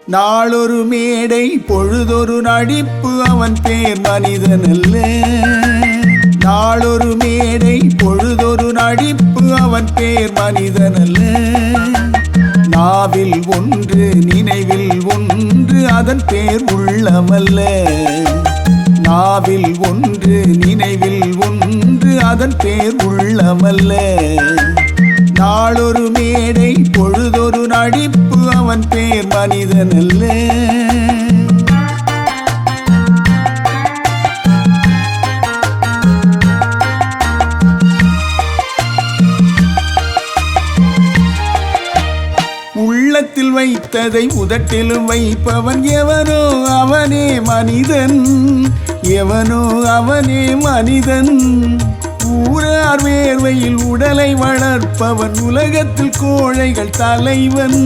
நாளொரு மேடை பொழுதொரு நடிப்பு அவன் பேர் மனிதனல்ல. நாளொரு மேடை பொழுதொரு நடிப்பு அவன் பேர் மனிதனல்ல. நாவில் ஒன்று நினைவில் ஒன்று அதன் பேர் உள்ளமல்ல. நாவில் ஒன்று நினைவில் ஒன்று அதன் பேர் உள்ளமல்ல. நாளொரு மேடை பொழுதொரு நடிப்பு அவன் பேர் மனிதனல்ல. உள்ளத்தில் வைத்ததை உதட்டிலும் வைப்பவன் எவனோ அவனே மனிதன். எவனோ அவனே மனிதன். ஊரார் வேர்வையில் உடலை வளர்ப்பவன் உலகத்தில் கோழைகள் தலைவன்.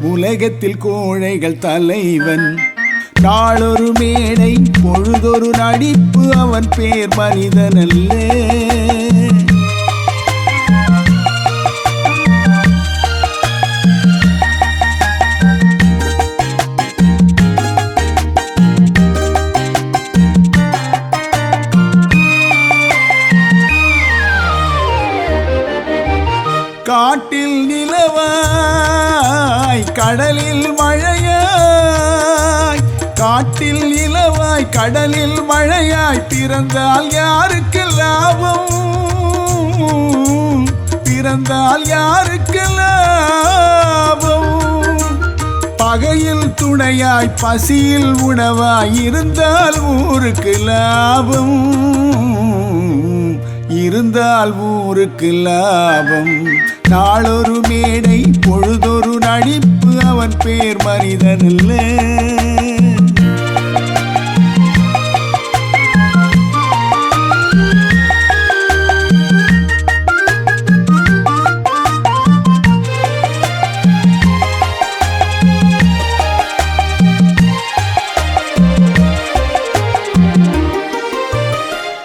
உலகத்தில் கோழைகள் தலைவன். நாளொரு மேடை பொழுதொரு நடிப்பு அவன் பேர் மனிதனல்ல. காட்டில் நிலவாய் கடலில் மழையாய். காட்டில் நிலவாய் கடலில் மழையாய் பிறந்தால் யாருக்கு லாபம்? பிறந்தால் யாருக்கு லாபம்? பகையில் துணையாய் பசியில் உணவாய் இருந்தால் ஊருக்கு லாபம். இருந்தால் ஊருக்கு லாபம். நாளொரு மேடை பொழுதொரு நடிப்பு அவன் பேர் மனிதனல்ல.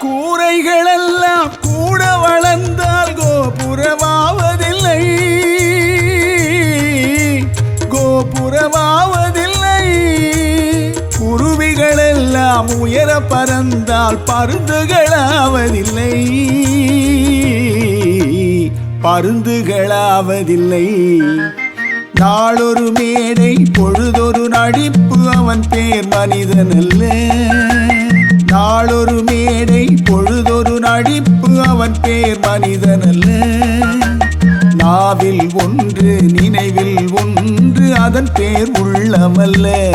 கூரைகளெல்லாம் கூட வளர்ந்தால் கோபுரமாவதில்லை. கோபுரமாவதில்லை. குருவிகளெல்லாம் உயர பறந்தால் பருந்துகளாவதில்லை. பருந்துகளாவதில்லை. நாளொரு மேடை பொழுதொரு நடிப்பு அவன் பேர் மனிதனல்ல. நாளொரு மேடை பொழுதொரு நடிப்பு அவன் பேர் மனிதனல்ல. நாவில் ஒன்று நினைவில் ஒன்று அதன் பேர் உள்ளமல்ல.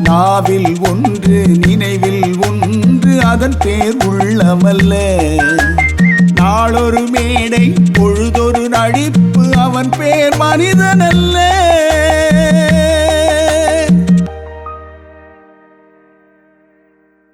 நாவில் ஒன்று நினைவில் ஒன்று அதன் பேர் உள்ளமல்ல. நாளொரு மேடை பொழுதொரு நடிப்பு அவன் பேர் மனிதனல்ல.